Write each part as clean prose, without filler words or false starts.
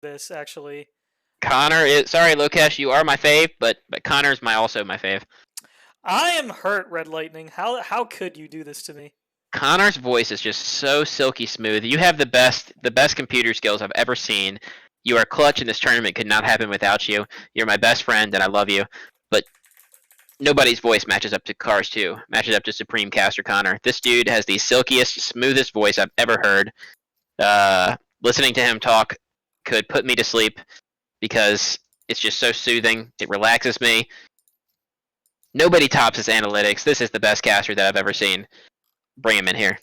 this actually. Connor is sorry, Lokesh, you are my fave, but Connor's also my fave. I am hurt, Red Lightning. How could you do this to me? Connor's voice is just so silky smooth. You have the best computer skills I've ever seen. You are clutch, and this tournament could not happen without you. You're my best friend, and I love you. But nobody's voice matches up to Cars 2, matches up to Supreme Caster Connor. This dude has the silkiest, smoothest voice I've ever heard. Listening to him talk could put me to sleep because it's just so soothing. It relaxes me. Nobody tops his analytics. This is the best caster that I've ever seen. Bring him in here.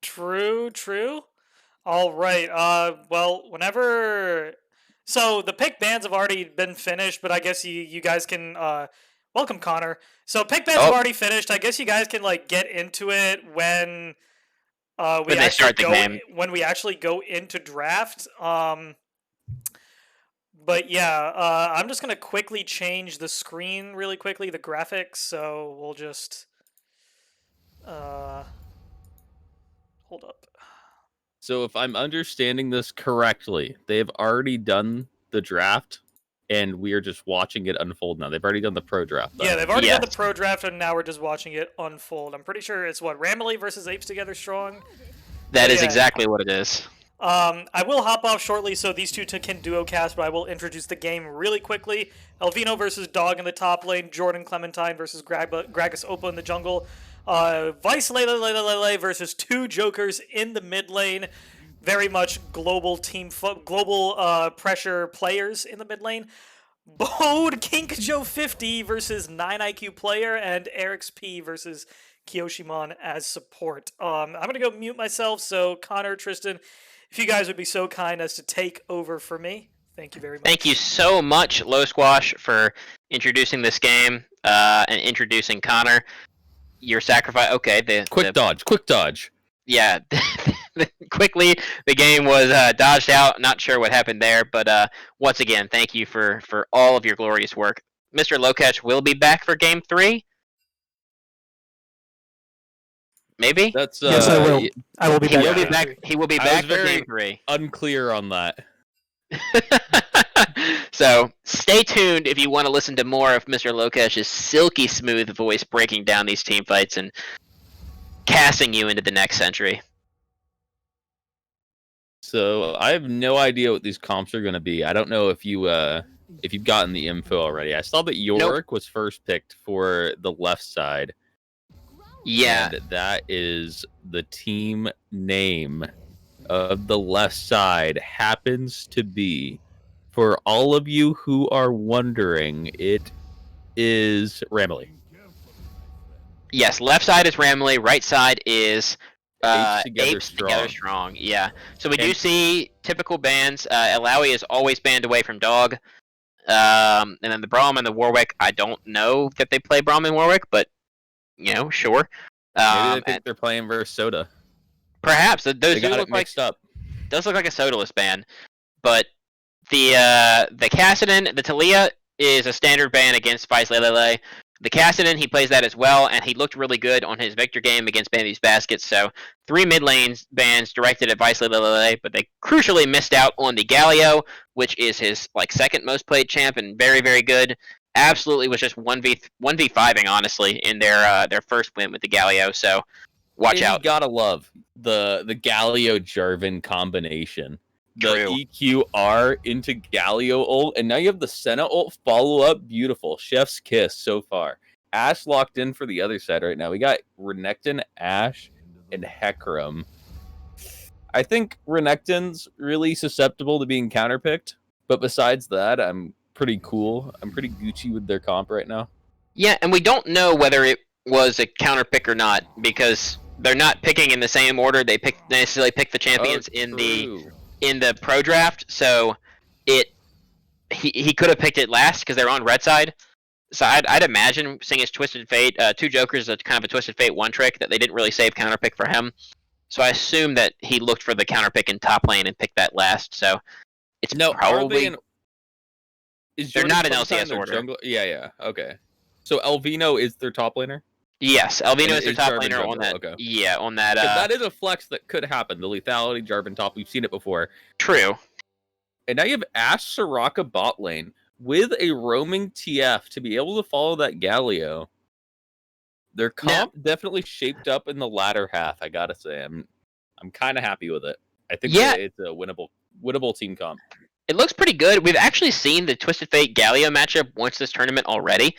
True. All right. Well, whenever. So the pick bans have already been finished, but I guess you guys can. Welcome, Connor. So pick bans have already finished. I guess you guys can like get into it when. When they start the game. When we actually go into draft. But yeah, I'm just gonna quickly change the screen really quickly, the graphics. So we'll just. Hold up. So if I'm understanding this correctly, they've already done the draft, and we are just watching it unfold now. They've already done the pro draft, though. Yeah, they've already done the pro draft, and now we're just watching it unfold. I'm pretty sure it's RAMily versus Apes Together Strong. That is exactly what it is. I will hop off shortly so these two can duo cast, but I will introduce the game really quickly. Elvino versus Dog in the top lane, Jordan Clementine versus Gragas Oppo in the jungle. Vice Lele versus two Jokers in the mid lane. Very much global pressure players in the mid lane. Bode Kinkajo 50 versus 9IQ player, and Eric's P versus Kyoshimon as support. I'm gonna go mute myself, so Connor, Tristan, if you guys would be so kind as to take over for me. Thank you very much. Thank you so much, Low Squash, for introducing this game and introducing Connor. Your sacrifice. Okay, quick dodge. Yeah, quickly the game was dodged out. Not sure what happened there, but once again, thank you for all of your glorious work. Mr. Lokesh will be back for Game 3. Maybe. That's yes, I will. I will be back. He will be back. He will be back for Game 3. Unclear on that. So stay tuned if you want to listen to more of Mr. Lokesh's silky smooth voice breaking down these team fights and casting you into the next century. So I have no idea what these comps are going to be. I don't know if you've gotten the info already. I saw that Yorick was first picked for the left side. Yeah, and that is the team name of the left side happens to be, for all of you who are wondering, it is RAMily. Yes, left side is RAMily, right side is Apes Together Strong. Yeah, so we do see typical bans. Alawi is always banned away from Dog. And then the Braum and the Warwick, I don't know that they play Braum and Warwick, but sure. Maybe they think they're playing versus Soda. Perhaps those do look mixed up. Does look like a Sodaless ban, but the Kassadin, the Talia is a standard ban against Vice Lele. The Kassadin, he plays that as well, and he looked really good on his Victor game against Bambi's Baskets. So 3 mid lanes bans directed at Vice Lele, but they crucially missed out on the Galio, which is his second most played champ and very, very good. Absolutely was just 1v5ing, honestly, in their first win with the Galio. So watch out. You gotta love the Galio Jarvan combination. The EQR into Galio ult, and now you have the Senna ult follow up. Beautiful. Chef's kiss so far. Ashe locked in for the other side right now. We got Renekton, Ashe, and Hecarim. I think Renekton's really susceptible to being counterpicked, but besides that, I'm pretty cool. I'm pretty Gucci with their comp right now. Yeah, and we don't know whether it was a counterpick or not, because they're not picking in the same order. They necessarily pick the champions in the pro draft, so he could have picked it last because they're on red side. So I'd imagine, seeing as Twisted Fate, 2 Jokers is kind of a Twisted Fate one trick, that they didn't really save counterpick for him. So I assume that he looked for the counterpick in top lane and picked that last. So it's probably they're not in LCS order. Yeah, okay. So Elvino is their top laner? Yes, Elvino And is their it's top Jarvan laner on jungle, that. okay. Yeah, on that. That is a flex that could happen. The lethality Jarvan top, we've seen it before. True. And now you have Ashe Soraka bot lane with a roaming TF to be able to follow that Galio. Their comp definitely shaped up in the latter half. I gotta say, I'm kind of happy with it. I think Yeah. it's a winnable team comp. It looks pretty good. We've actually seen the Twisted Fate Galio matchup once this tournament already.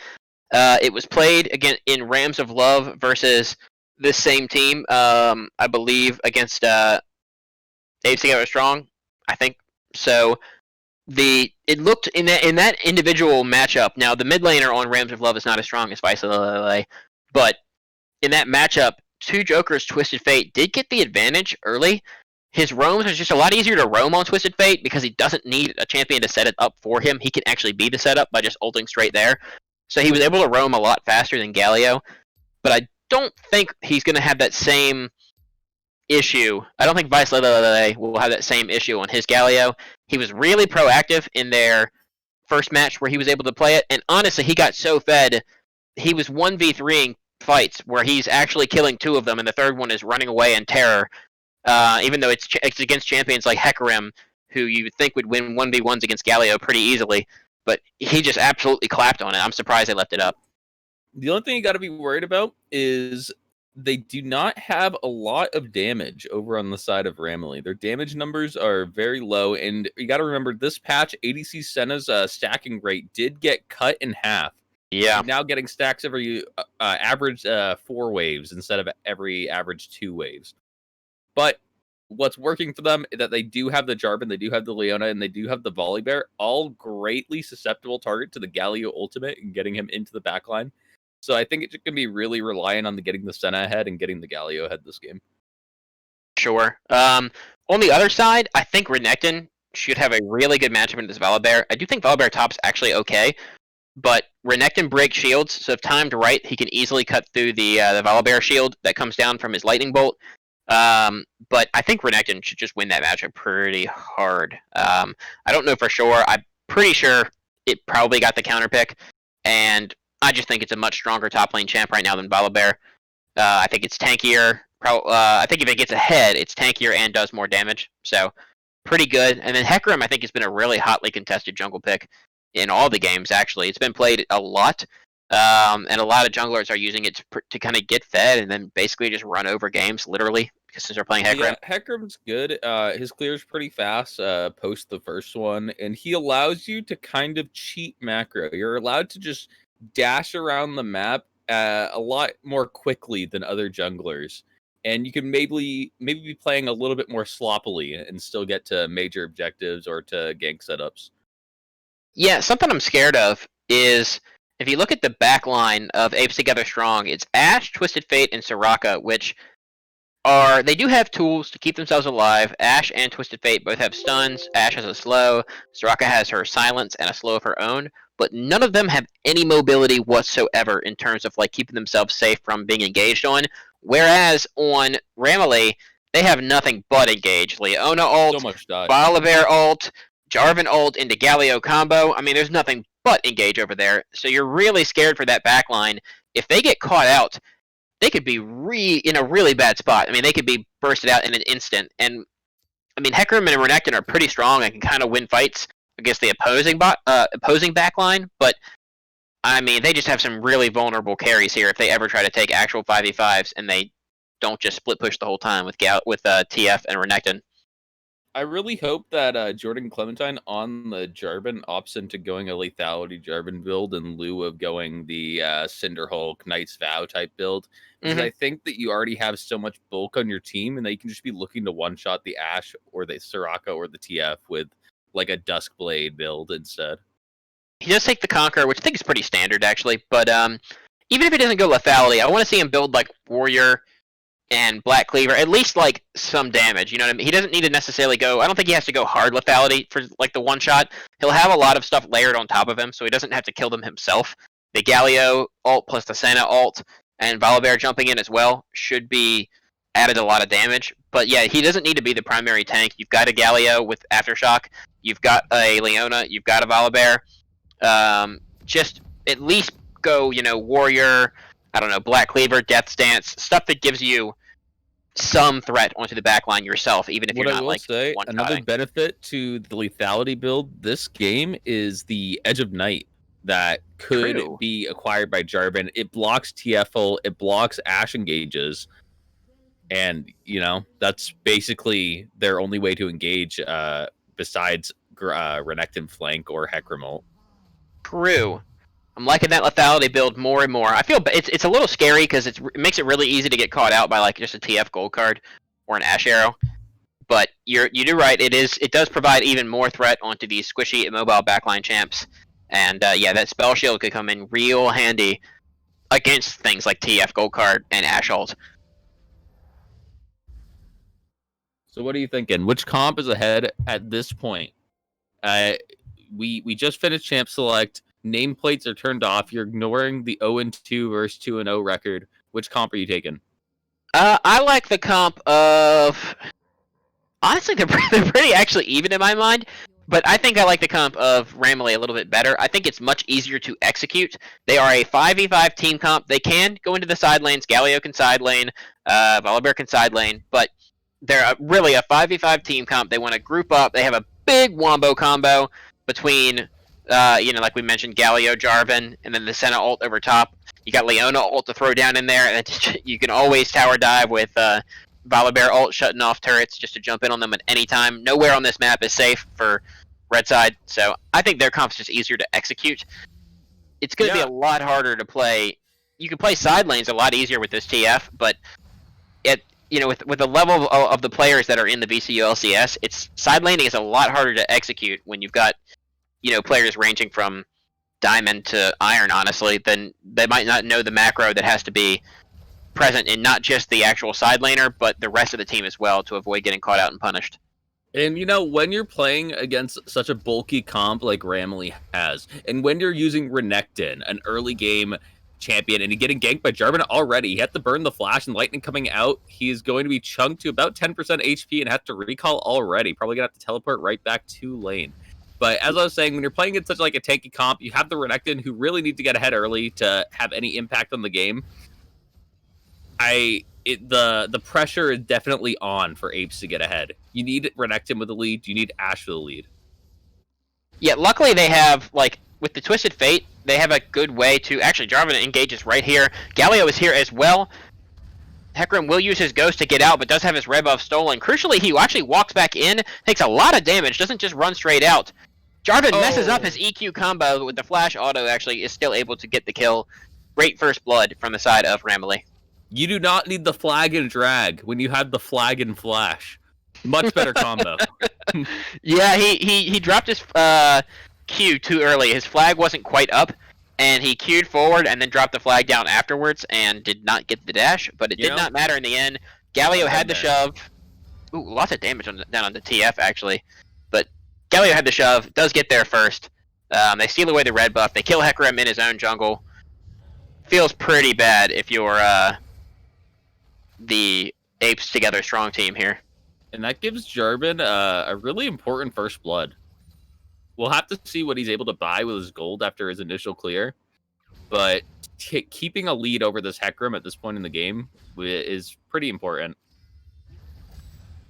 It was played again in Rams of Love versus this same team. I believe against Apes Together Strong. I think so. It looked in that individual matchup. Now the mid laner on Rams of Love is not as strong as VCU, but in that matchup, two Jokers Twisted Fate did get the advantage early. His roams are just a lot easier to roam on Twisted Fate because he doesn't need a champion to set it up for him. He can actually be the setup by just ulting straight there. So he was able to roam a lot faster than Galio. But I don't think he's going to have that same issue. I don't think VCU will have that same issue on his Galio. He was really proactive in their first match where he was able to play it. And honestly, he got so fed. He was 1v3ing fights where he's actually killing two of them, and the third one is running away in terror. Even though it's against champions like Hecarim, who you would think would win 1v1s against Galio pretty easily, but he just absolutely clapped on it. I'm surprised they left it up. The only thing you got to be worried about is they do not have a lot of damage over on the side of RAMily. Their damage numbers are very low, and you got to remember this patch, ADC Senna's stacking rate did get cut in half. Yeah. You're now getting stacks every average 4 waves instead of every average 2 waves. But what's working for them is that they do have the Jarvan, they do have the Leona, and they do have the Volibear, all greatly susceptible target to the Galio ultimate and getting him into the backline. So I think it's going to be really relying on getting the Senna ahead and getting the Galio ahead this game. Sure. On the other side, I think Renekton should have a really good matchup in this Volibear. I do think Volibear top's actually okay, but Renekton breaks shields, so if timed right, he can easily cut through the Volibear shield that comes down from his lightning bolt. But I think Renekton should just win that matchup pretty hard. I don't know for sure. I'm pretty sure it probably got the counter pick, and I just think it's a much stronger top lane champ right now than Volibear. I think it's tankier. I think if it gets ahead, it's tankier and does more damage. So pretty good. And then Hecarim, I think, has been a really hotly contested jungle pick in all the games. Actually, it's been played a lot. And a lot of junglers are using it to kind of get fed and then basically just run over games, literally, because they're playing Hecarim. Yeah, Hecarim's good. His clear's pretty fast post the first one, and he allows you to kind of cheat macro. You're allowed to just dash around the map a lot more quickly than other junglers. And you can maybe be playing a little bit more sloppily and still get to major objectives or to gank setups. Yeah, something I'm scared of is if you look at the back line of Apes Together Strong, it's Ashe, Twisted Fate, and Soraka, which they do have tools to keep themselves alive. Ashe and Twisted Fate both have stuns. Ashe has a slow. Soraka has her silence and a slow of her own. But none of them have any mobility whatsoever in terms of like keeping themselves safe from being engaged on. Whereas on RAMily, they have nothing but engage. Leona ult, So much dodge. Volibear ult, Jarvan ult into Galio combo. I mean, there's nothing but engage over there. So you're really scared for that backline. If they get caught out, they could be in a really bad spot. I mean, they could be bursted out in an instant. And I mean, Hecarim and Renekton are pretty strong and can kind of win fights against the opposing backline. But I mean, they just have some really vulnerable carries here if they ever try to take actual 5v5s and they don't just split push the whole time with TF and Renekton. I really hope that Jordan Clementine on the Jarvan opts into going a lethality Jarvan build in lieu of going the Cinderhulk Knight's Vow type build. Because I think that you already have so much bulk on your team and that you can just be looking to one-shot the Ashe or the Soraka or the TF with like a Duskblade build instead. He does take the Conqueror, which I think is pretty standard actually. But even if he doesn't go lethality, I want to see him build like Warrior and Black Cleaver, at least like some damage. You know what I mean? He doesn't need to necessarily go. I don't think he has to go hard lethality for like the one shot. He'll have a lot of stuff layered on top of him, so he doesn't have to kill them himself. The Galio ult plus the Senna ult and Volibear jumping in as well should be added a lot of damage. But yeah, he doesn't need to be the primary tank. You've got a Galio with Aftershock. You've got a Leona. You've got a Volibear. Just at least go, Warrior, I don't know, Black Cleaver, Death Stance, stuff that gives you some threat onto the backline yourself, even if What you're I not will like say, one another benefit to the lethality build this game is the Edge of Night that could True. be acquired by Jarvan. It blocks TFL, it blocks Ash engages, and that's basically their only way to engage besides Renekton flank or Hecarim. True. I'm liking that lethality build more and more. I feel it's a little scary because it makes it really easy to get caught out by like just a TF gold card or an Ash arrow. But you do right. It does provide even more threat onto these squishy immobile backline champs. And yeah, that spell shield could come in real handy against things like TF gold card and Ash ult. So what are you thinking? Which comp is ahead at this point? We just finished Champ Select. Nameplates are turned off. You're ignoring the 0-2 versus 2-0 record. Which comp are you taking? I like the comp of... Honestly, they're pretty actually even in my mind. But I think I like the comp of RAMily a little bit better. I think it's much easier to execute. They are a 5v5 team comp. They can go into the side lanes. Galio can side lane. Volibear can side lane. But they're really a 5v5 team comp. They want to group up. They have a big wombo combo between, like we mentioned, Galio, Jarvan, and then the Senna ult over top. You got Leona ult to throw down in there. And you can always tower dive with Volibear ult shutting off turrets just to jump in on them at any time. Nowhere on this map is safe for red side, so I think their comp's just easier to execute. It's going to be a lot harder to play. You can play side lanes a lot easier with this TF, but with the level of the players that are in the VCU LCS, it's side laning is a lot harder to execute when you've got players ranging from diamond to iron. Honestly, then they might not know the macro that has to be present in not just the actual side laner, but the rest of the team as well to avoid getting caught out and punished. And when you're playing against such a bulky comp like RAMily has, and when you're using Renekton, an early game champion, and you're getting ganked by Jarvan already, he had to burn the flash and lightning coming out. He's going to be chunked to about 10% HP and have to recall already. Probably gonna have to teleport right back to lane. But as I was saying, when you're playing in such like a tanky comp, you have the Renekton who really need to get ahead early to have any impact on the game. The pressure is definitely on for Apes to get ahead. You need Renekton with the lead. You need Ash with the lead. Yeah, luckily they have, with the Twisted Fate, they have a good way to... Actually, Jarvan engages right here. Galio is here as well. Hecarim will use his Ghost to get out, but does have his red buff stolen. Crucially, he actually walks back in, takes a lot of damage, doesn't just run straight out. Jarvan messes up his EQ combo with the flash auto, actually is still able to get the kill. Great first blood from the side of RAMily. You do not need the flag and drag when you have the flag and flash. Much better combo. Yeah, he dropped his Q too early. His flag wasn't quite up, and he Q'd forward and then dropped the flag down afterwards and did not get the dash, but it did not matter in the end. Galio had the shove. Ooh, lots of damage down on the TF, actually. But Galio had the shove, does get there first. They steal away the red buff. They kill Hecarim in his own jungle. Feels pretty bad if you're... the Apes together strong team here. And that gives Jarvan a really important first blood. We'll have to see what he's able to buy with his gold after his initial clear. But keeping a lead over this Hecarim at this point in the game is pretty important.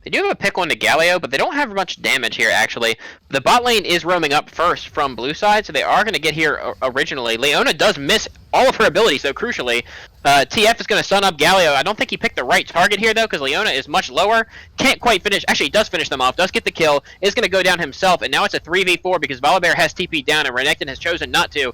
They do have a pick on to Galio, but they don't have much damage here, actually. The bot lane is roaming up first from blue side, so they are going to get here originally. Leona does miss all of her abilities, though, crucially. TF is going to stun up Galio. I don't think he picked the right target here, though, because Leona is much lower. Can't quite finish. Actually, he does finish them off, does get the kill, is going to go down himself, and now it's a 3v4 because Volibear has TP'd down and Renekton has chosen not to.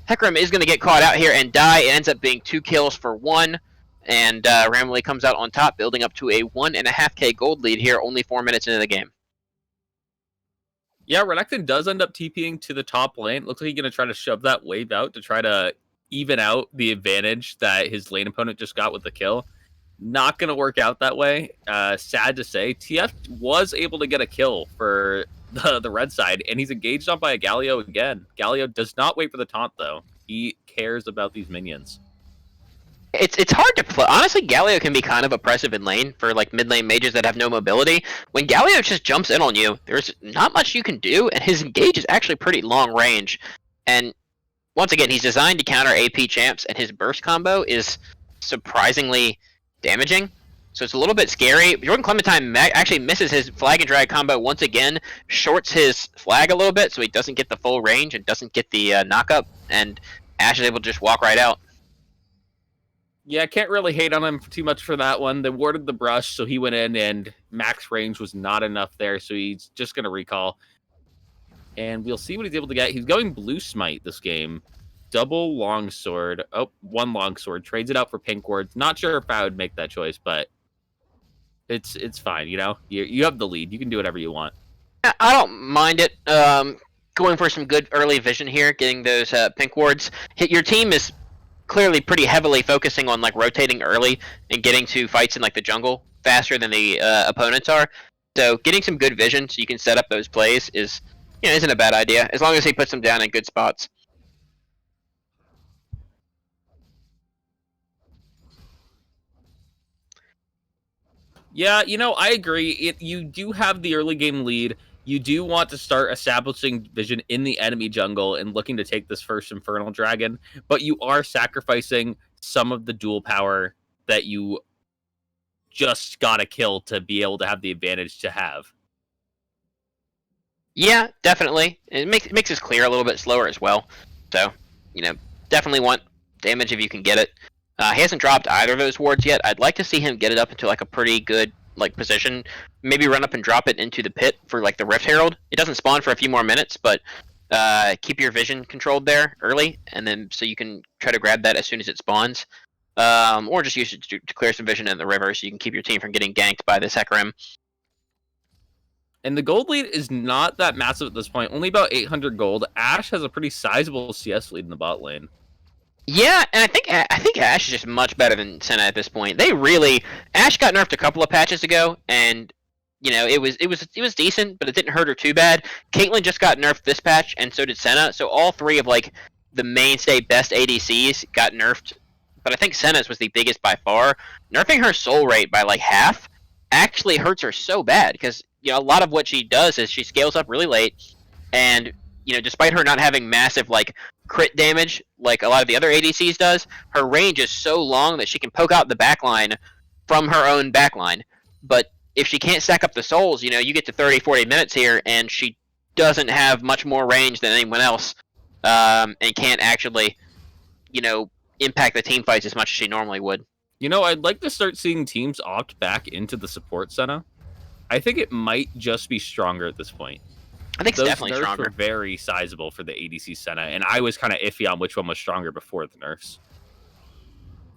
Hecarim is going to get caught out here and die. It ends up being 2 kills for 1. And RAMily comes out on top, building up to a 1.5k gold lead here, only 4 minutes into the game. Yeah, Renekton does end up TPing to the top lane. Looks like he's going to try to shove that wave out to try to even out the advantage that his lane opponent just got with the kill. Not going to work out that way. Sad to say. TF was able to get a kill for the red side, and he's engaged on by a Galio again. Galio does not wait for the taunt, though. He cares about these minions. It's hard to play. Honestly, Galio can be kind of oppressive in lane for mid lane mages that have no mobility. When Galio just jumps in on you, there's not much you can do, and his engage is actually pretty long range. And once again, he's designed to counter AP champs, and his burst combo is surprisingly damaging. So it's a little bit scary. Jordan Clementine actually misses his flag and drag combo once again, shorts his flag a little bit so he doesn't get the full range and doesn't get the knockup, and Ash is able to just walk right out. Yeah, can't really hate on him too much for that one. They warded the brush, so he went in, and max range was not enough there, so he's just going to recall. And we'll see what he's able to get. He's going blue smite this game. Double longsword. Oh, one longsword. Trades it out for pink wards. Not sure if I would make that choice, but it's fine, you know? You have the lead. You can do whatever you want. I don't mind it. Going for some good early vision here, getting those pink wards. Your team is clearly pretty heavily focusing on like rotating early and getting to fights in like the jungle faster than the opponents are. So getting some good vision so you can set up those plays isn't a bad idea, as long as he puts them down in good spots. Yeah, I agree. You do have the early game lead. You do want to start establishing vision in the enemy jungle and looking to take this first Infernal Dragon, but you are sacrificing some of the dual power that you just gotta kill to be able to have the advantage to have. Yeah, definitely. It makes us clear a little bit slower as well. So, definitely want damage if you can get it. He hasn't dropped either of those wards yet. I'd like to see him get it up into like a pretty good position. Maybe run up and drop it into the pit for like the Rift Herald. It doesn't spawn for a few more minutes, but keep your vision controlled there early, and then so you can try to grab that as soon as it spawns. Or just use it to clear some vision in the river so you can keep your team from getting ganked by this Hecarim. And the gold lead is not that massive at this point. Only about 800 gold. Ashe has a pretty sizable CS lead in the bot lane. Yeah, and I think Ashe is just much better than Senna at this point. Ashe got nerfed a couple of patches ago, and it was decent, but it didn't hurt her too bad. Caitlyn just got nerfed this patch, and so did Senna. So all three of the mainstay best ADCs got nerfed, but I think Senna's was the biggest by far. Nerfing her soul rate by half actually hurts her so bad because a lot of what she does is she scales up really late, and despite her not having massive crit damage like a lot of the other ADCs does, her range is so long that she can poke out the backline from her own backline. But if she can't stack up the souls, you get to 30-40 minutes here, and she doesn't have much more range than anyone else, and can't actually, impact the team fights as much as she normally would. I'd like to start seeing teams opt back into the support Senna. I think it might just be stronger at this point. I think it's definitely nerfs stronger. Were very sizable for the ADC Senna, and I was kind of iffy on which one was stronger before the nerfs.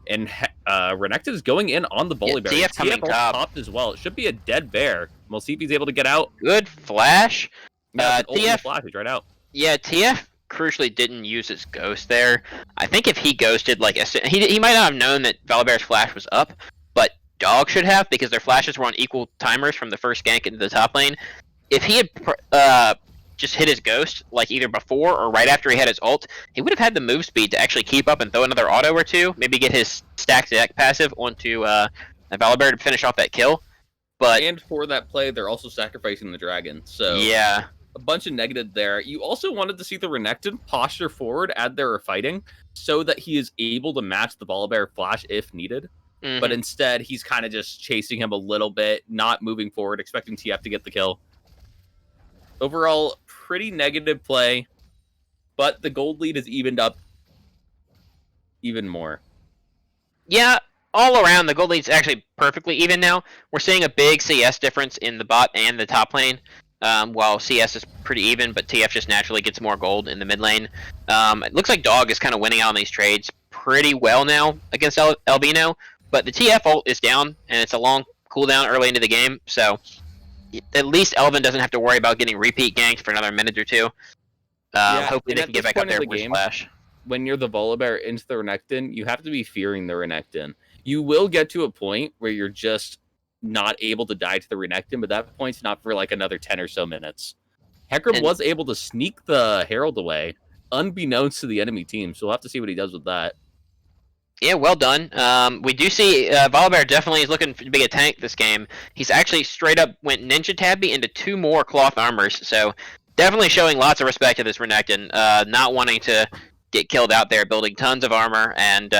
And Renekton is going in on the Bully Bear. TF coming top. Topped as well. It should be a dead bear. We'll see if he's able to get out. Good flash. TF flash is right out. Yeah, TF crucially didn't use his ghost there. I think if he ghosted, he might not have known that Volibear's flash was up, but Dog should have, because their flashes were on equal timers from the first gank into the top lane. If he had just hit his ghost, either before or right after he had his ult, he would have had the move speed to actually keep up and throw another auto or two, maybe get his stacked deck passive onto Volibear to finish off that kill. And for that play, they're also sacrificing the dragon, so yeah. A bunch of negative there. You also wanted to see the Renekton posture forward as they were fighting so that he is able to match the Volibear flash if needed. Mm-hmm. But instead, he's kind of just chasing him a little bit, not moving forward, expecting TF to get the kill. Overall, pretty negative play, but the gold lead is evened up even more. Yeah, all around, the gold lead's actually perfectly even now. We're seeing a big CS difference in the bot and the top lane. While CS is pretty even, but TF just naturally gets more gold in the mid lane. It looks like Dog is kind of winning out on these trades pretty well now against Albino, but the TF ult is down, and it's a long cooldown early into the game, so at least Elvin doesn't have to worry about getting repeat ganked for another minute or two. Hopefully they can get back up there with Flash. When you're the Volibear into the Renekton, you have to be fearing the Renekton. You will get to a point where you're just not able to die to the Renekton, but that point's not for another 10 or so minutes. Hecarim was able to sneak the Herald away, unbeknownst to the enemy team, so we'll have to see what he does with that. Yeah, well done. We do see Volibear definitely is looking to be a tank this game. He's actually straight up went Ninja Tabby into 2 more cloth armors, so definitely showing lots of respect to this Renekton, not wanting to get killed out there building tons of armor, and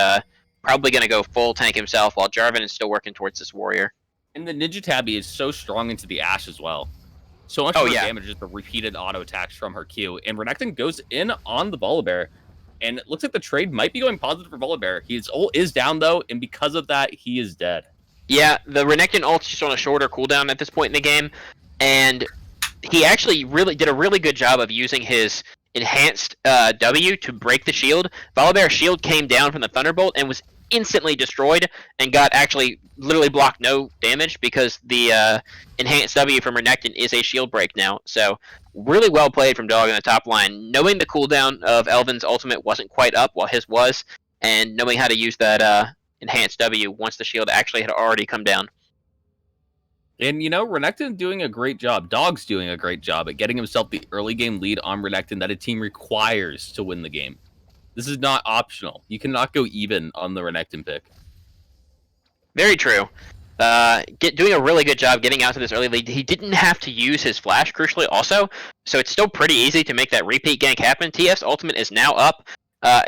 probably going to go full tank himself while Jarvan is still working towards this warrior. And the Ninja Tabby is so strong into the Ashe as well. So much more damage is the repeated auto attacks from her Q. And Renekton goes in on the Volibear. And it looks like the trade might be going positive for Volibear. His ult is down, though, and because of that, he is dead. Yeah, the Renekton ult's just on a shorter cooldown at this point in the game. And he actually really did a really good job of using his enhanced W to break the shield. Volibear's shield came down from the Thunderbolt and was instantly destroyed and got actually literally blocked no damage because the enhanced W from Renekton is a shield break now. So really well played from Dog in the top line, knowing the cooldown of Elvin's ultimate wasn't quite up while his was, and knowing how to use that enhanced W once the shield actually had already come down. And, you know, Renekton doing a great job. Dog's doing a great job at getting himself the early game lead on Renekton that a team requires to win the game. This is not optional. You cannot go even on the Renekton pick. Very true. Doing a really good job getting out to this early lead. He didn't have to use his flash, crucially, also, so it's still pretty easy to make that repeat gank happen. TF's ultimate is now up. I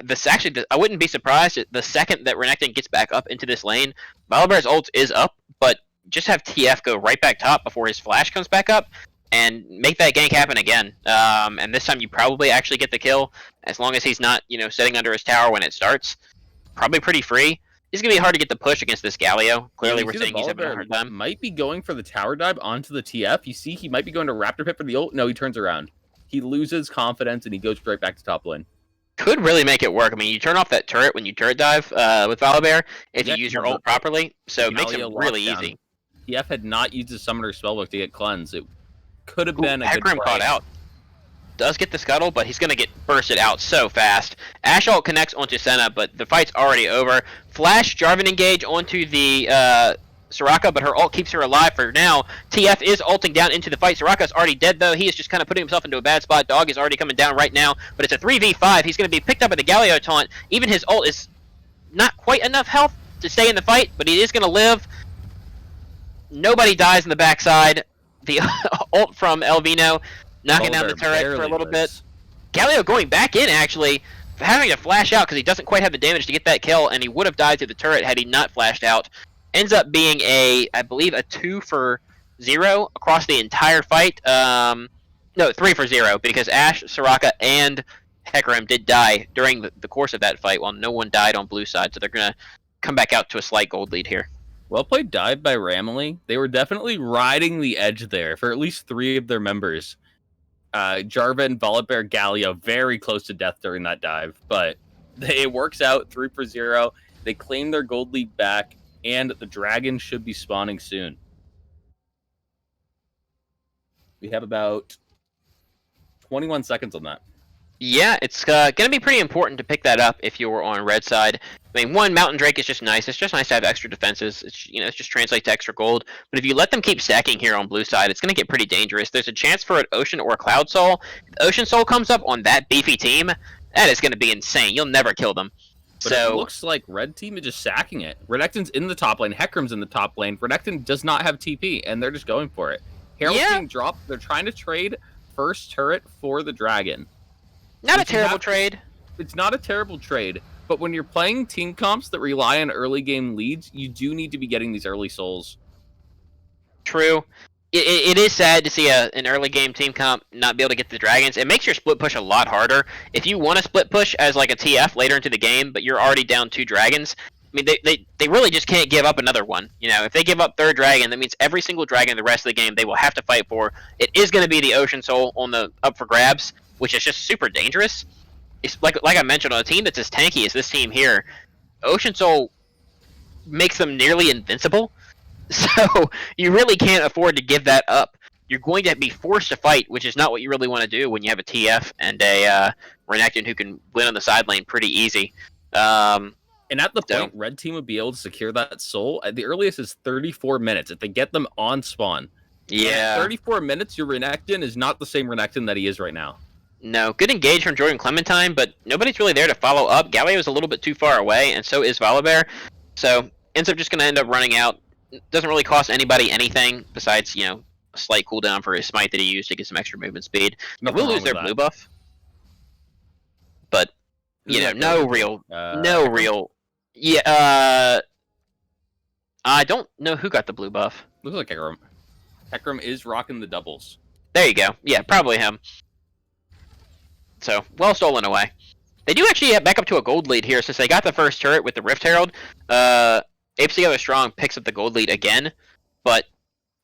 wouldn't be surprised the second that Renekton gets back up into this lane. Volibear's ult is up, but just have TF go right back top before his flash comes back up and make that gank happen again. And this time you probably actually get the kill, as long as he's not, sitting under his tower when it starts. Probably pretty free. It's going to be hard to get the push against this Galio. Clearly, we're seeing he's having a hard time. Might be going for the tower dive onto the TF. You see, he might be going to Raptor Pit for the ult. No, he turns around. He loses confidence, and he goes right back to top lane. Could really make it work. I mean, you turn off that turret when you turret dive with Volibear if you use your ult properly, so it makes it really easy. TF had not used his Summoner Spellbook to get cleanse. It could have been a good play. Caught out. Does get the scuttle, but he's going to get bursted out so fast. Ashe ult connects onto Senna, but the fight's already over. Flash Jarvan engage onto the Soraka, but her ult keeps her alive for now. TF is ulting down into the fight. Soraka's already dead, though. He is just kind of putting himself into a bad spot. Dog is already coming down right now, but it's a 3v5. He's going to be picked up at the Galio taunt. Even his ult is not quite enough health to stay in the fight, but he is going to live. Nobody dies in the backside. The ult from Elvino knocking down the turret for a little bit. Galio going back in, actually, having to flash out because he doesn't quite have the damage to get that kill, and he would have died through the turret had he not flashed out. Ends up being I believe, a 2 for 0 across the entire fight. No, 3 for 0, because Ashe, Soraka, and Hecarim did die during the course of that fight, while no one died on blue side, so they're going to come back out to a slight gold lead here. Well played dive by RAMily. They were definitely riding the edge there for at least 3 of their members. Jarvan, Volibear, Galio, very close to death during that dive, but it works out 3 for 0. They claim their gold lead back, and the dragon should be spawning soon. We have about 21 seconds on that. Yeah, it's going to be pretty important to pick that up if you're on red side. I mean, one, Mountain Drake is just nice. It's just nice to have extra defenses. It's just translates to extra gold. But if you let them keep stacking here on blue side, it's going to get pretty dangerous. There's a chance for an Ocean or a Cloud Soul. If the Ocean Soul comes up on that beefy team, that is going to be insane. You'll never kill them. But it looks like red team is just sacking it. Renekton's in the top lane. Hecarim's in the top lane. Renekton does not have TP, and they're just going for it. Herald's being dropped. They're trying to trade first turret for the dragon. Not a terrible trade. It's not a terrible trade, but when you're playing team comps that rely on early game leads, you do need to be getting these early souls. True. It is sad to see an early game team comp not be able to get the dragons. It makes your split push a lot harder. If you want to split push as like a TF later into the game, but you're already down 2 dragons, I mean, they really just can't give up another one. If they give up 3rd dragon, that means every single dragon the rest of the game they will have to fight for. It is going to be the Ocean Soul on the up for grabs, which is just super dangerous. It's like I mentioned, on a team that's as tanky as this team here, Ocean Soul makes them nearly invincible. So you really can't afford to give that up. You're going to be forced to fight, which is not what you really want to do when you have a TF and a Renekton who can win on the side lane pretty easy. And at the point, red team would be able to secure that soul. The earliest is 34 minutes if they get them on spawn. Yeah. 34 minutes, your Renekton is not the same Renekton that he is right now. No, good engage from Jordan Clementine, but nobody's really there to follow up. Galio is a little bit too far away, and so is Volibear. So ends up just going to end up running out. Doesn't really cost anybody anything besides, a slight cooldown for his smite that he used to get some extra movement speed. They will lose their blue buff. But no real. Yeah, I don't know who got the blue buff. Looks like Hecarim. Hecarim is rocking the doubles. There you go. Yeah, probably him. So, well stolen away. They do actually get back up to a gold lead here, since they got the first turret with the Rift Herald. Apes Together Strong picks up the gold lead again, but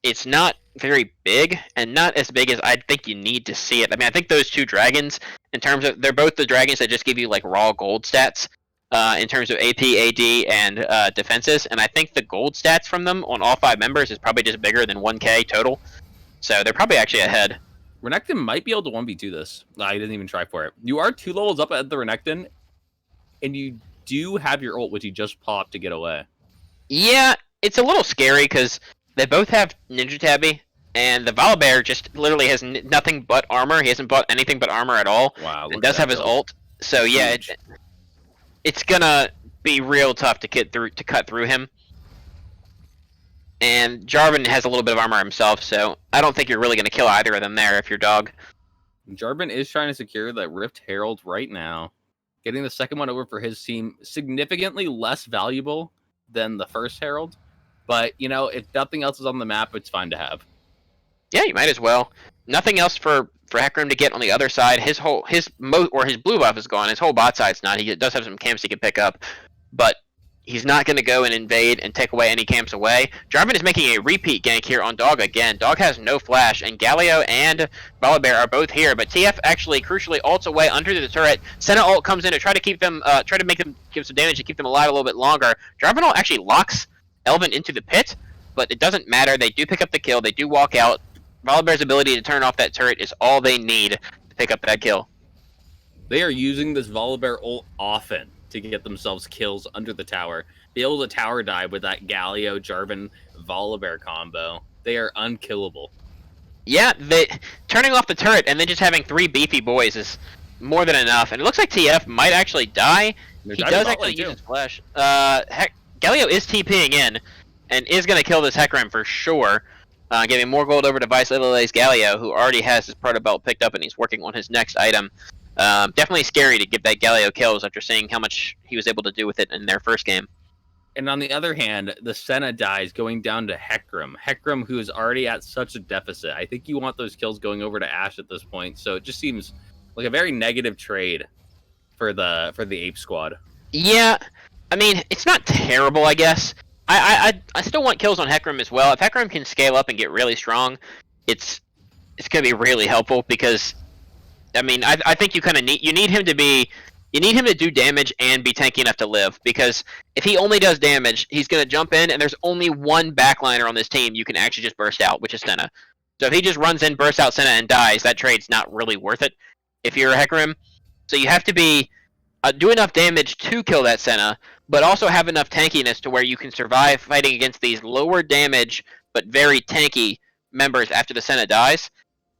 it's not very big, and not as big as I think you need to see it. I mean, I think those two dragons, in terms of, they're both the dragons that just give you, like, raw gold stats, in terms of AP, AD, and defenses, and I think the gold stats from them on all 5 members is probably just bigger than 1k total, so they're probably actually ahead. Renekton might be able to 1v2 this. He didn't even try for it. You are 2 levels up at the Renekton, and you do have your ult, which he just popped to get away. Yeah, it's a little scary, because they both have Ninja Tabby, and the Volibear just literally has nothing but armor. He hasn't bought anything but armor at all. Wow. And does have his ult. So yeah, it's gonna be real tough to cut through him. And Jarvan has a little bit of armor himself, so I don't think you're really gonna kill either of them there if you're dog. Jarvan is trying to secure that Rift Herald right now. Getting the second one over for his team, significantly less valuable than the first Herald. But, you know, if nothing else is on the map, it's fine to have. Yeah, you might as well. Nothing else for Hecarim to get on the other side. His blue buff is gone. His whole bot side's not. He does have some camps he can pick up, but he's not going to go and invade and take away any camps away. Jarvan is making a repeat gank here on Dog again. Dog has no flash, and Galio and Volibear are both here, but TF actually crucially ults away under the turret. Senna ult comes in to try to keep them, try to make them give some damage to keep them alive a little bit longer. Jarvan ult actually locks Elvin into the pit, but it doesn't matter. They do pick up the kill. They do walk out. Volibear's ability to turn off that turret is all they need to pick up that kill. They are using this Volibear ult often to get themselves kills under the tower. Be able to tower dive with that Galio, Jarvan, Volibear combo. They are unkillable. Yeah, turning off the turret and then just having 3 beefy boys is more than enough. And it looks like TF might actually die. He does actually use his flash. Galio is TPing in and is going to kill this Hecarim for sure. Giving more gold over to Vice Lili's Galio, who already has his proto belt picked up and he's working on his next item. Definitely scary to give that Galio kills after seeing how much he was able to do with it in their first game. And on the other hand, the Senna dies going down to Hecarim. Hecarim, who is already at such a deficit. I think you want those kills going over to Ashe at this point. So it just seems like a very negative trade for the Ape squad. Yeah, I mean, it's not terrible, I guess. I still want kills on Hecarim as well. If Hecarim can scale up and get really strong, it's going to be really helpful because, I mean, I think you kind of need him to be, you need him to do damage and be tanky enough to live, because if he only does damage, he's going to jump in, and there's only one backliner on this team you can actually just burst out, which is Senna. So if he just runs in, bursts out Senna, and dies, that trade's not really worth it if you're a Hecarim. So you have to be do enough damage to kill that Senna, but also have enough tankiness to where you can survive fighting against these lower damage but very tanky members after the Senna dies.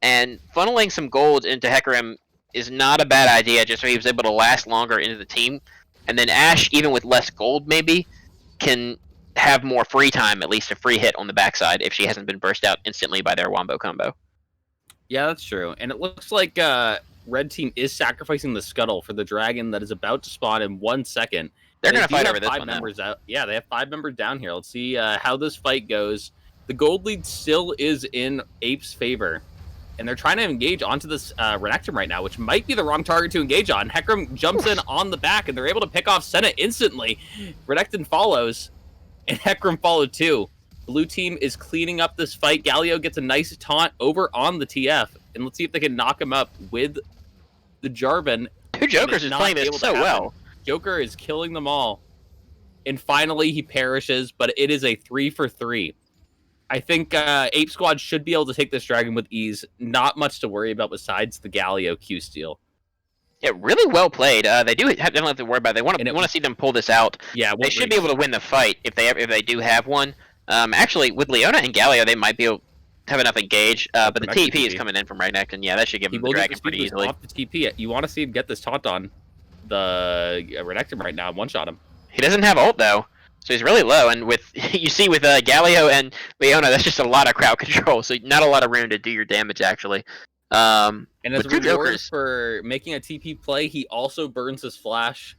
And funneling some gold into Hecarim is not a bad idea, just so he was able to last longer into the team. And then Ashe, even with less gold maybe, can have more free time, at least a free hit on the backside if she hasn't been burst out instantly by their wombo combo. Yeah, that's true. And it looks like Red Team is sacrificing the Scuttle for the dragon that is about to spawn in 1 second. They're going to fight over this 5 one members out. Yeah, they have 5 members down here. Let's see how this fight goes. The gold lead still is in Ape's favor. And they're trying to engage onto this Renekton right now, which might be the wrong target to engage on. Hecarim jumps in on the back, and they're able to pick off Senna instantly. Renekton follows, and Hecarim followed too. Blue team is cleaning up this fight. Galio gets a nice taunt over on the TF, and let's see if they can knock him up with the Jarvan. Two Jokers is playing this so well. Joker is killing them all. And finally, he perishes, but it is a 3-for-3. I think Ape Squad should be able to take this dragon with ease. Not much to worry about besides the Galio Q-Steal. Yeah, really well played. They definitely have to worry about it. They want to see them pull this out. Yeah, they should be able to win the fight if they do have one. Actually, with Leona and Galio, they might be able to have enough engage. But the TP is coming in from right next, and yeah, that should give him the dragon pretty easily. Off the TP. You want to see him get this taunt on the Renekton right now and one-shot him. He doesn't have ult though, so he's really low. And with you see with Galio and Leona, that's just a lot of crowd control, so not a lot of room to do your damage actually. And as With a two reward Jokers. for making a TP play, he also burns his flash.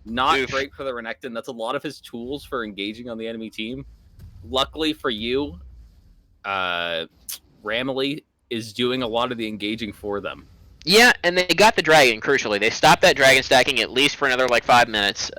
Not Oof. great for the Renekton. That's a lot of his tools for engaging on the enemy team. Luckily for you, RAMily is doing a lot of the engaging for them. Yeah, and they got the dragon, crucially. They stopped that dragon stacking at least for another, like, 5 minutes.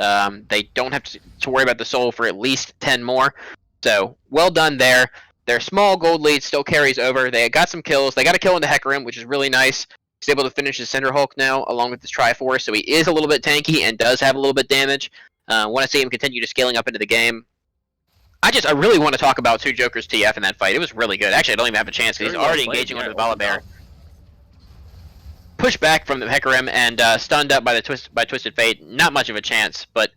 They don't have to worry about the soul for at least 10 more. So, well done there. Their small gold lead still carries over. They got some kills. They got a kill into Hecarim, which is really nice. He's able to finish his Cinder Hulk now, along with his Triforce, so he is a little bit tanky and does have a little bit damage. Want to see him continue to scaling up into the game. I really want to talk about two Jokers TF in that fight. It was really good. Actually, I don't even have a chance because he's already engaging onto the Volibear. Pushed back from the Hecarim and stunned up by Twisted Fate. Not much of a chance, but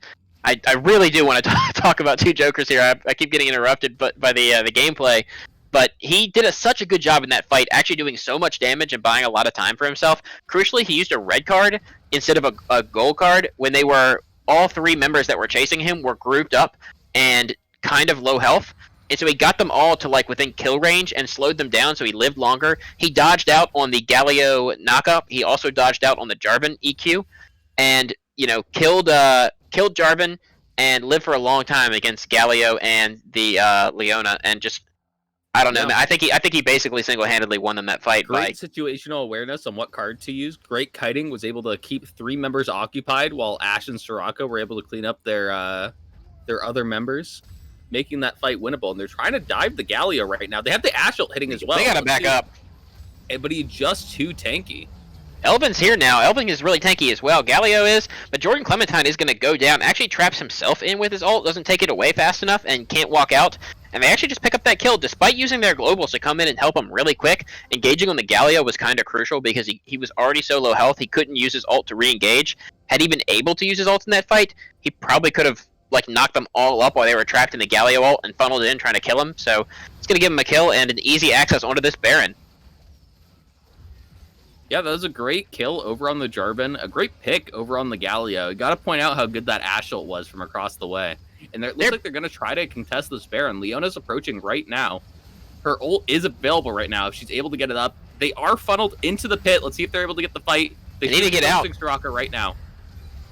I really do want to talk about two Jokers here. I keep getting interrupted by the gameplay, but he did such a good job in that fight, actually doing so much damage and buying a lot of time for himself. Crucially, he used a red card instead of a gold card when they were all three members that were chasing him were grouped up and kind of low health. And so he got them all to like within kill range and slowed them down, so he lived longer. He dodged out on the Galio knockup. He also dodged out on the Jarvan EQ, and killed Jarvan and lived for a long time against Galio and the Leona. And just I don't know, man. I think he basically single-handedly won them that fight. Great situational awareness on what card to use. Great kiting, was able to keep 3 members occupied while Ashe and Soraka were able to clean up their other members, making that fight winnable. And they're trying to dive the Galio right now. They have the Ashe ult hitting as well. They gotta back up. But he's just too tanky. Elvin's here now. Elvin is really tanky as well. Galio is, but Jordan Clementine is going to go down. Actually traps himself in with his ult, doesn't take it away fast enough, and can't walk out. And they actually just pick up that kill, despite using their globals to come in and help him really quick. Engaging on the Galio was kind of crucial because he was already so low health, he couldn't use his ult to re-engage. Had he been able to use his ult in that fight, he probably could have knocked them all up while they were trapped in the Galio ult and funneled in trying to kill him. So it's going to give him a kill and an easy access onto this Baron. Yeah, that was a great kill over on the Jarvan. A great pick over on the Galio. Got to point out how good that Ashe ult was from across the way. And it looks like they're going to try to contest this Baron. Leona's approaching right now. Her ult is available right now if she's able to get it up. They are funneled into the pit. Let's see if they're able to get the fight. They need to get out. Soraka right now.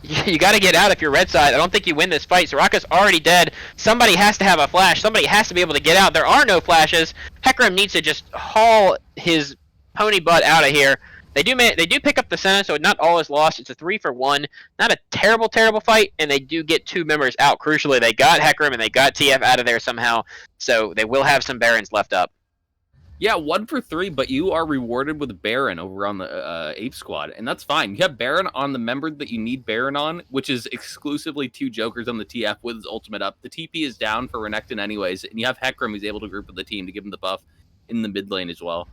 You got to get out if you're red side. I don't think you win this fight. Soraka's already dead. Somebody has to have a flash. Somebody has to be able to get out. There are no flashes. Hecarim needs to just haul his pony butt out of here. They do pick up the Senna, so not all is lost. It's a 3-for-1. Not a terrible fight, and they do get 2 members out. Crucially, they got Hecarim and they got TF out of there somehow, so they will have some Barons left up. Yeah, 1 for 3, but you are rewarded with Baron over on the Ape squad, and that's fine. You have Baron on the member that you need Baron on, which is exclusively 2 Jokers on the TF with his ultimate up. The TP is down for Renekton anyways, and you have Hecarim who's able to group with the team to give him the buff in the mid lane as well.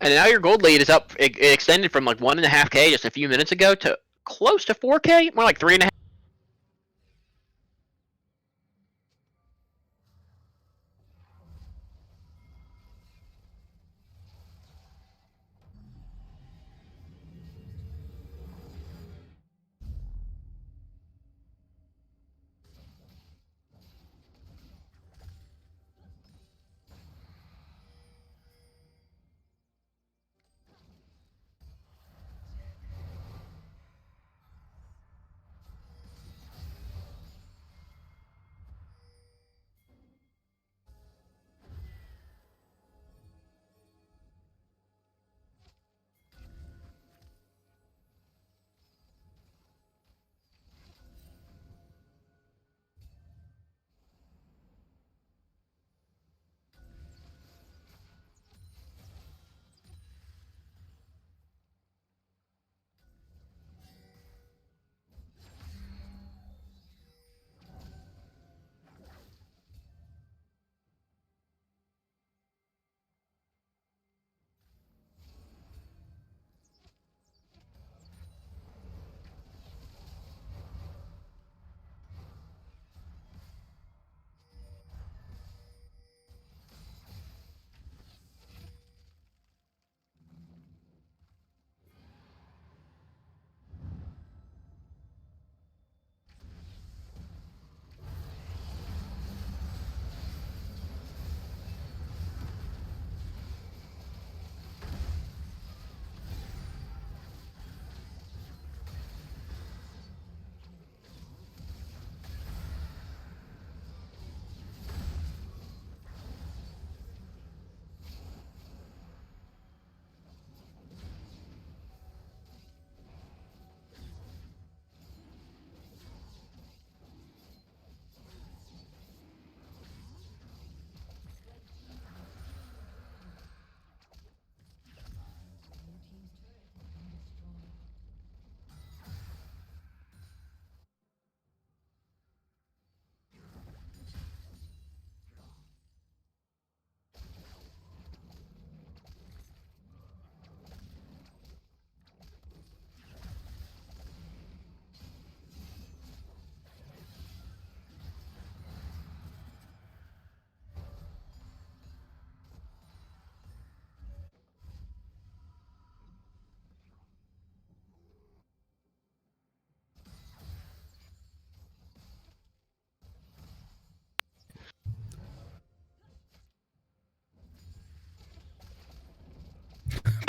And now your gold lead is up. It extended from 1.5K just a few minutes ago to close to 4K, more like 3.5.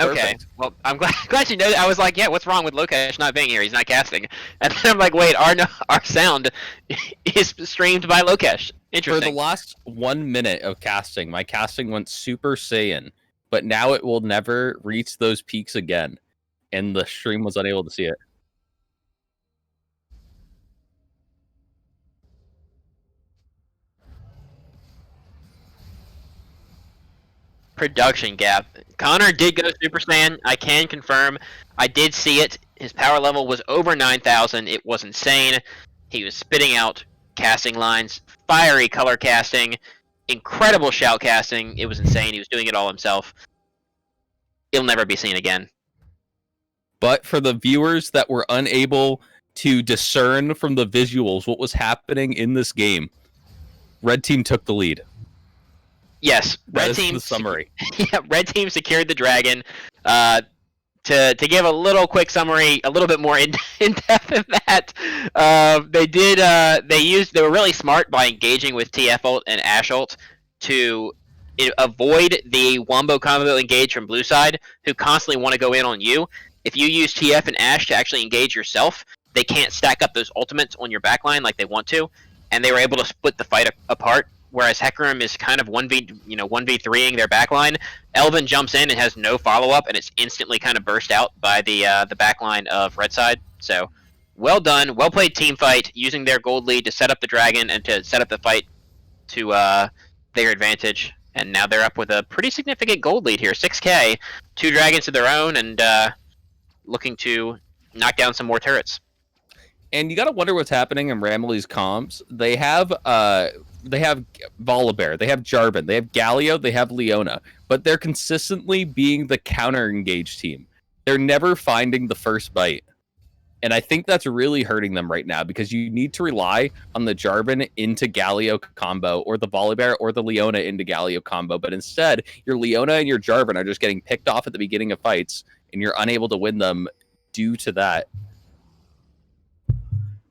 Okay, Perfect. well, I'm glad you know that. I was like, yeah, what's wrong with Lokesh not being here? He's not casting. And then I'm like, wait, our sound is streamed by Lokesh. Interesting. For the last 1 minute of casting, my casting went Super Saiyan, but now it will never reach those peaks again, and the stream was unable to see it. Production gap. Connor did go Super Saiyan. I can confirm. I did see it. His power level was over 9,000. It was insane. He was spitting out casting lines, fiery color casting, incredible shout casting. It was insane. He was doing it all himself. He'll never be seen again. But for the viewers that were unable to discern from the visuals what was happening in this game, Red Team took the lead. Yes, Red Team. The summary. Yeah, Red Team secured the dragon. To give a little quick summary, a little bit more in depth of that, they were really smart by engaging with TF ult and Ash ult to avoid the wombo combo engage from blue side, who constantly want to go in on you. If you use TF and Ash to actually engage yourself, they can't stack up those ultimates on your backline like they want to, and they were able to split the fight apart. Whereas Hecarim is kind of 1v3ing their backline. Elvin jumps in and has no follow-up, and it's instantly kind of burst out by the backline of Red Side. So, well done, well played team fight, using their gold lead to set up the dragon and to set up the fight to their advantage. And now they're up with a pretty significant gold lead here, 6k, 2 dragons of their own, and looking to knock down some more turrets. And you got to wonder what's happening in RAMily's comms. They have Volibear, they have Jarvan, they have Galio, they have Leona, but they're consistently being the counter-engaged team. They're never finding the first bite. And I think that's really hurting them right now, because you need to rely on the Jarvan into Galio combo, or the Volibear or the Leona into Galio combo, but instead, your Leona and your Jarvan are just getting picked off at the beginning of fights, and you're unable to win them due to that.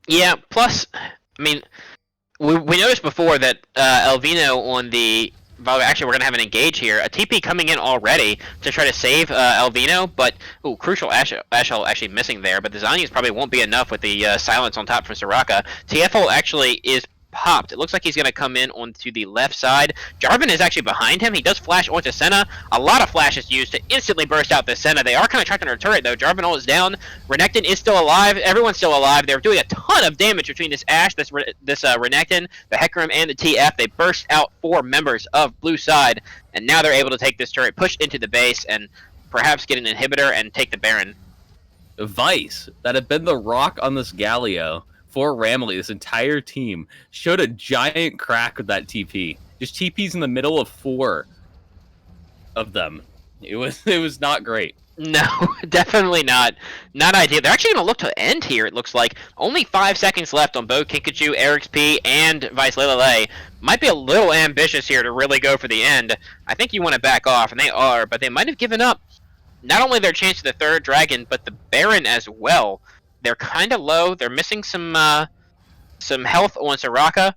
Yeah, plus, I mean, we noticed before that Elvino on the... Actually, we're going to have an engage here. A TP coming in already to try to save Elvino, but... Ooh, crucial Ashel actually missing there, but the Zanyas probably won't be enough with the silence on top from Soraka. TFL actually is popped. It looks like he's going to come in onto the left side. Jarvan is actually behind him. He does flash onto Senna. A lot of flashes used to instantly burst out the Senna. They are kind of trapped in her turret, though. Jarvan ult is down. Renekton is still alive. Everyone's still alive. They're doing a ton of damage between this Ashe, this Renekton, the Hecarim, and the TF. They burst out 4 members of blue side, and now they're able to take this turret, push into the base, and perhaps get an inhibitor and take the Baron. Vice, that had been the rock on this Galio for RAMily, this entire team, showed a giant crack with that TP. Just TPs in the middle of 4 of them. It was not great. No, definitely not. Not ideal. They're actually going to look to end here, it looks like. Only 5 seconds left on both Kinkajou, RXP, and Vice Lele. Might be a little ambitious here to really go for the end. I think you want to back off, and they are, but they might have given up not only their chance to the 3rd dragon, but the Baron as well. They're kind of low. They're missing some health on Soraka.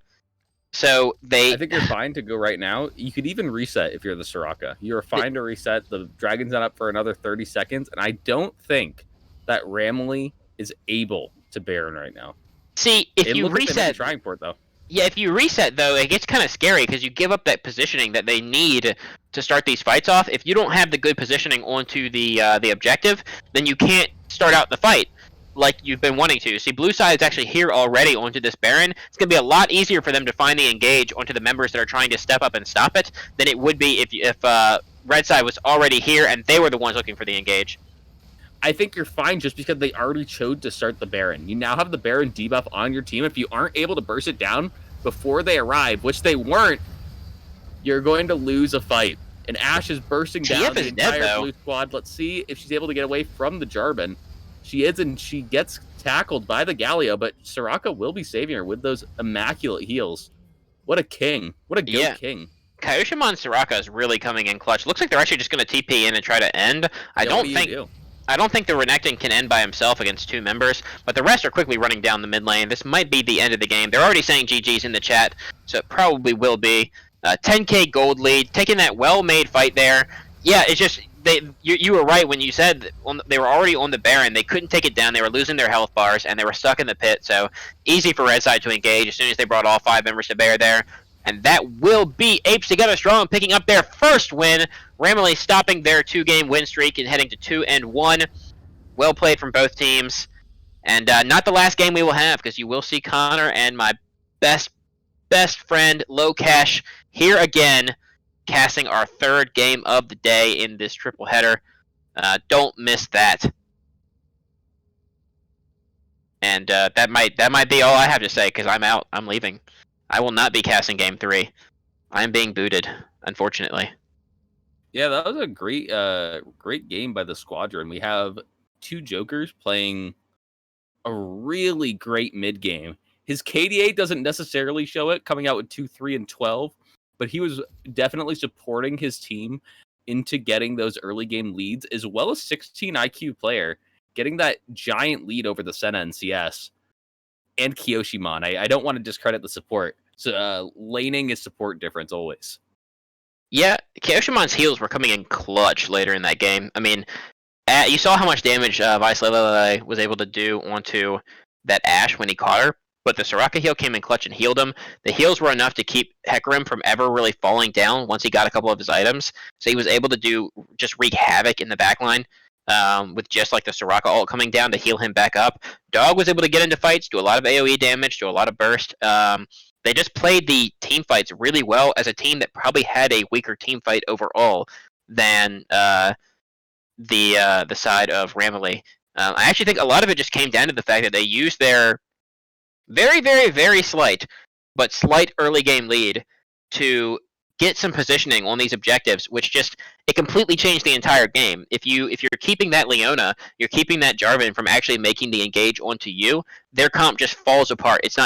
So I think you're fine to go right now. You could even reset if you're the Soraka. You're fine to reset. The dragon's not up for another 30 seconds, and I don't think that RAMily is able to Baron right now. See, if you reset, like trying for it though. Yeah, if you reset though, it gets kind of scary because you give up that positioning that they need to start these fights off. If you don't have the good positioning onto the objective, then you can't start out the fight like you've been wanting to. See, blue side is actually here already onto this Baron. It's going to be a lot easier for them to find the engage onto the members that are trying to step up and stop it than it would be if red side was already here and they were the ones looking for the engage. I think you're fine just because they already chose to start the Baron. You now have the Baron debuff on your team. If you aren't able to burst it down before they arrive, which they weren't, you're going to lose a fight. And Ashe is bursting down the entire blue squad. Let's see if she's able to get away from the Jarvan. She is, and she gets tackled by the Galio, but Soraka will be saving her with those immaculate heals. What a king. What a king. Kaioshiman Soraka is really coming in clutch. Looks like they're actually just going to TP in and try to end. I don't think the Renekton can end by himself against 2 members, but the rest are quickly running down the mid lane. This might be the end of the game. They're already saying GG's in the chat, so it probably will be. 10k gold lead, taking that well-made fight there. Yeah, it's just you were right when you said that they were already on the Baron. They couldn't take it down. They were losing their health bars, and they were stuck in the pit. So easy for Red Side to engage as soon as they brought all 5 members to bear there. And that will be Apes Together Strong picking up their first win. RAMily stopping their 2-game win streak and heading to 2-1. Well played from both teams. And not the last game we will have, because you will see Connor and my best friend Low Cash here again, casting our 3rd game of the day in this triple header. Don't miss that. And that might be all I have to say, because I'm out. I'm leaving. I will not be casting game 3. I'm being booted, unfortunately. Yeah, that was a great game by the Squadron. We have 2 Jokers playing a really great mid game. His KDA doesn't necessarily show it, coming out with 2, 3, and 12, but he was definitely supporting his team into getting those early game leads, as well as 16 IQ player, getting that giant lead over the Senna and CS, and Kyoshimon. I don't want to discredit the support. So laning is support difference always. Yeah, Kyoshimon's heals were coming in clutch later in that game. I mean, you saw how much damage Vice Lele was able to do onto that Ashe when he caught her, but the Soraka heal came in clutch and healed him. The heals were enough to keep Hecarim from ever really falling down once he got a couple of his items, so he was able to just wreak havoc in the backline with just like the Soraka ult coming down to heal him back up. Dog was able to get into fights, do a lot of AoE damage, do a lot of burst. They just played the team fights really well as a team that probably had a weaker team fight overall than the side of RAMily. I actually think a lot of it just came down to the fact that they used their very, very, very slight early game lead to get some positioning on these objectives, which it completely changed the entire game. If you're keeping that Leona, you're keeping that Jarvan from actually making the engage onto you, their comp just falls apart. It's not